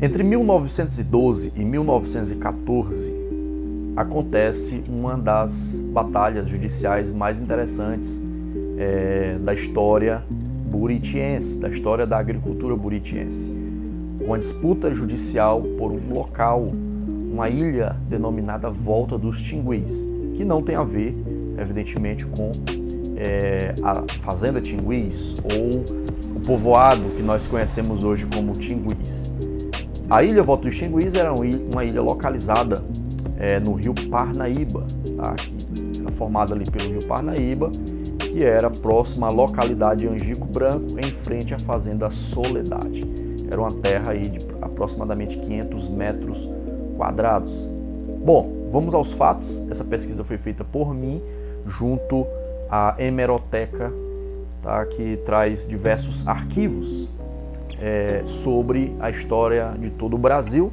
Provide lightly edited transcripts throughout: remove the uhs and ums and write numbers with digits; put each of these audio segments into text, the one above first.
Entre 1912 e 1914, acontece uma das batalhas judiciais mais interessantes da história buritiense, da história da agricultura buritiense. Uma disputa judicial por um local, uma ilha denominada Volta dos Tinguis, que não tem a ver, evidentemente, com a Fazenda Tinguis ou o povoado que nós conhecemos hoje como Tinguis. A ilha Volta dos Tinguis era uma ilha localizada no rio Parnaíba, tá? Que era formada ali pelo rio Parnaíba, que era próxima à localidade de Angico Branco, em frente à fazenda Soledade. Era uma terra aí de aproximadamente 500 metros quadrados. Bom, vamos aos fatos. Essa pesquisa foi feita por mim, junto à Hemeroteca, tá? Que traz diversos arquivos sobre a história de todo o Brasil.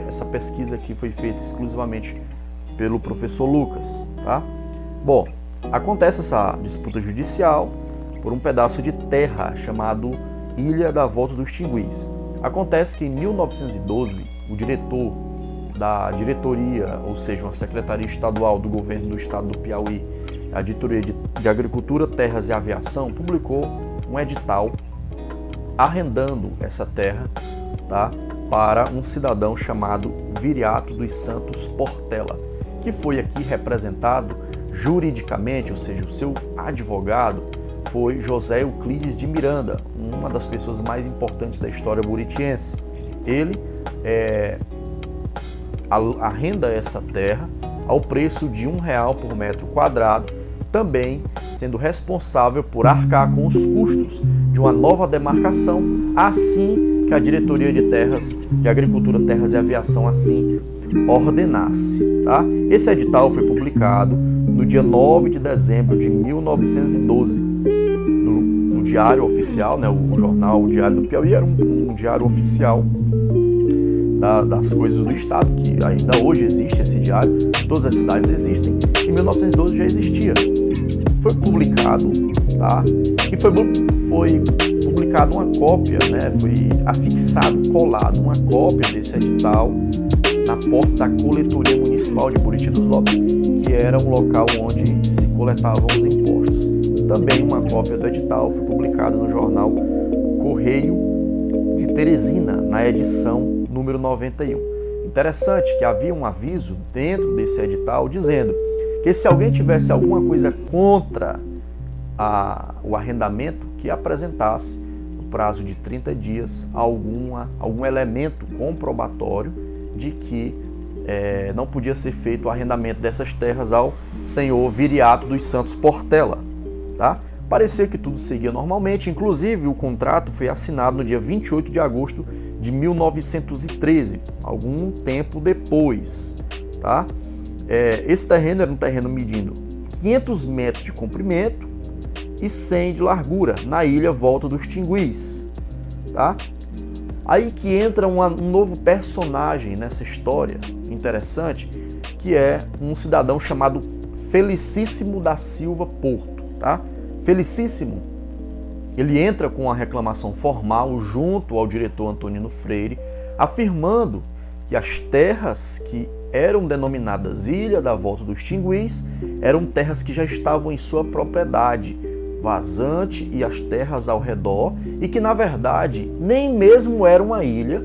Essa pesquisa aqui foi feita exclusivamente pelo professor Lucas, tá? Bom, acontece essa disputa judicial por um pedaço de terra chamado Ilha da Volta dos Tinguis. Acontece que em 1912, o diretor da diretoria, ou seja, uma secretaria estadual do governo do estado do Piauí, a diretoria de Agricultura, Terras e Aviação, publicou um edital arrendando essa terra, tá, para um cidadão chamado Viriato dos Santos Portela, que foi aqui representado juridicamente, ou seja, o seu advogado foi José Euclides de Miranda, uma das pessoas mais importantes da história buritiense. Ele arrenda essa terra ao preço de R$1 por metro quadrado, também sendo responsável por arcar com os custos de uma nova demarcação, assim que a Diretoria de Terras, de Agricultura, Terras e Aviação assim ordenasse. Tá? Esse edital foi publicado no dia 9 de dezembro de 1912, no Diário Oficial, né, o jornal o Diário do Piauí era um diário oficial das coisas do estado, que ainda hoje existe esse diário, todas as cidades existem, em 1912 já existia. Foi publicado, tá? E foi publicado uma cópia, né? Foi afixado, colado uma cópia desse edital na porta da Coletoria Municipal de Buriti dos Lopes, que era um local onde se coletavam os impostos. Também uma cópia do edital foi publicada no jornal Correio de Teresina, na edição número 91. Interessante que havia um aviso dentro desse edital dizendo que se alguém tivesse alguma coisa contra o arrendamento, que apresentasse no prazo de 30 dias algum elemento comprobatório de que não podia ser feito o arrendamento dessas terras ao senhor Viriato dos Santos Portela. Tá? Parecia que tudo seguia normalmente, inclusive o contrato foi assinado no dia 28 de agosto de 1913, algum tempo depois. Tá? Esse terreno era um terreno medindo 500 metros de comprimento e 100 de largura, na ilha Volta dos Tinguis. Tá? Aí que entra um novo personagem nessa história interessante, que é um cidadão chamado Felicíssimo da Silva Porto. Tá? Felicíssimo, ele entra com uma reclamação formal junto ao diretor Antonino Freire, afirmando que as terras que eram denominadas Ilha da Volta dos Tinguis eram terras que já estavam em sua propriedade, vazante e as terras ao redor, e que na verdade nem mesmo era uma ilha,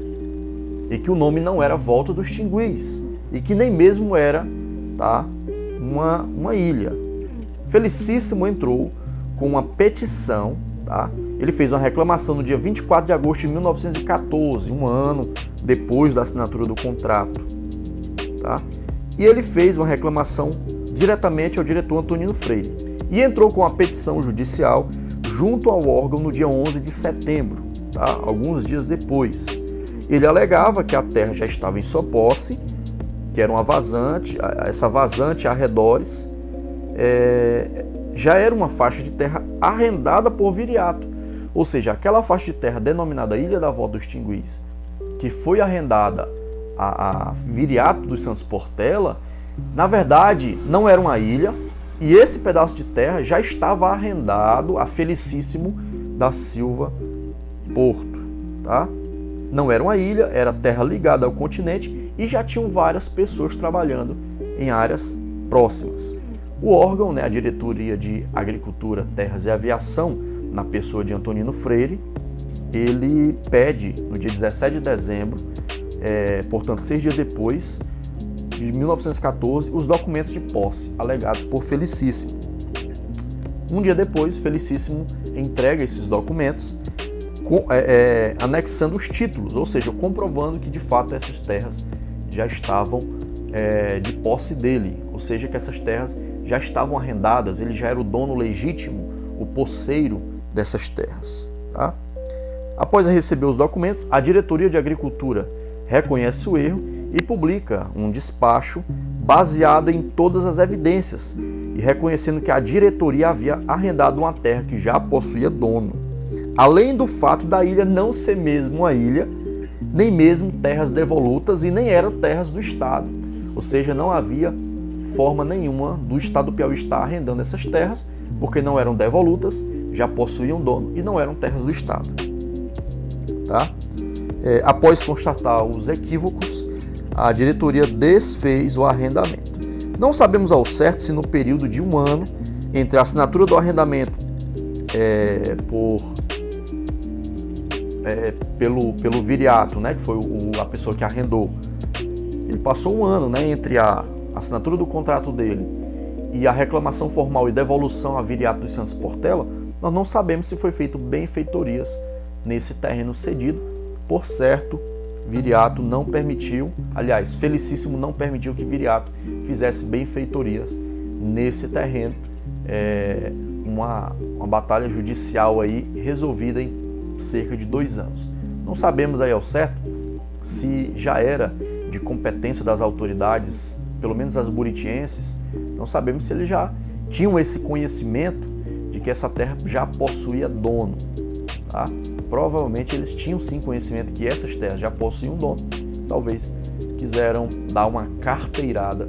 e que o nome não era Volta dos Tinguis, e que nem mesmo era, tá, uma ilha. Felicíssimo entrou com uma petição, tá? Ele fez uma reclamação no dia 24 de agosto de 1914, um ano depois da assinatura do contrato. Tá? E ele fez uma reclamação diretamente ao diretor Antonino Freire e entrou com a petição judicial junto ao órgão no dia 11 de setembro, tá? Alguns dias depois. Ele alegava que a terra já estava em sua posse, que era uma vazante, essa vazante arredores já era uma faixa de terra arrendada por Viriato, ou seja, aquela faixa de terra denominada Ilha da Volta dos Tinguis, que foi arrendada a Viriato dos Santos Portela, na verdade não era uma ilha, e esse pedaço de terra já estava arrendado a Felicíssimo da Silva Porto. Tá? Não era uma ilha, era terra ligada ao continente e já tinham várias pessoas trabalhando em áreas próximas. O órgão, a Diretoria de Agricultura, Terras e Aviação, na pessoa de Antonino Freire, ele pede, no dia 17 de dezembro, portanto 6 dias depois, de 1914, os documentos de posse alegados por Felicíssimo. Um dia depois, Felicíssimo entrega esses documentos, anexando os títulos, ou seja, comprovando que de fato essas terras já estavam de posse dele, ou seja, que essas terras já estavam arrendadas, ele já era o dono legítimo, o posseiro dessas terras. Tá? Após receber os documentos, a Diretoria de Agricultura reconhece o erro e publica um despacho baseado em todas as evidências e reconhecendo que a diretoria havia arrendado uma terra que já possuía dono. Além do fato da ilha não ser mesmo uma ilha, nem mesmo terras devolutas e nem eram terras do Estado. Ou seja, não havia forma nenhuma do Estado do Piauí estar arrendando essas terras, porque não eram devolutas, já possuíam dono e não eram terras do Estado. Tá? Após constatar os equívocos, a diretoria desfez o arrendamento. Não sabemos ao certo se no período de um ano entre a assinatura do arrendamento pelo viriato, que foi a pessoa que arrendou, ele passou um ano entre a assinatura do contrato dele e a reclamação formal e devolução a viriato dos Santos Portela. Nós não sabemos se foi feito benfeitorias nesse terreno cedido. Por certo, viriato não permitiu, aliás, Felicíssimo não permitiu que viriato fizesse benfeitorias nesse terreno. Uma batalha judicial aí resolvida em cerca de 2 anos. Não sabemos aí ao certo se já era de competência das autoridades, pelo menos as buritienses, não sabemos se eles já tinham esse conhecimento de que essa terra já possuía dono. Tá? Provavelmente eles tinham sim conhecimento que essas terras já possuíam dono. Talvez quiseram dar uma carteirada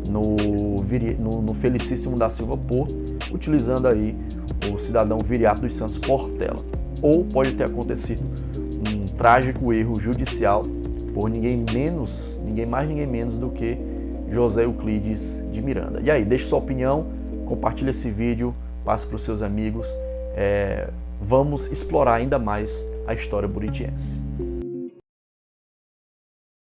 no Felicíssimo da Silva Porto, utilizando aí o cidadão Viriato dos Santos Portela. Ou pode ter acontecido um trágico erro judicial por ninguém mais, ninguém menos do que José Euclides de Miranda. E aí, deixe sua opinião, compartilhe esse vídeo, passe para os seus amigos. Vamos explorar ainda mais a história buritiense.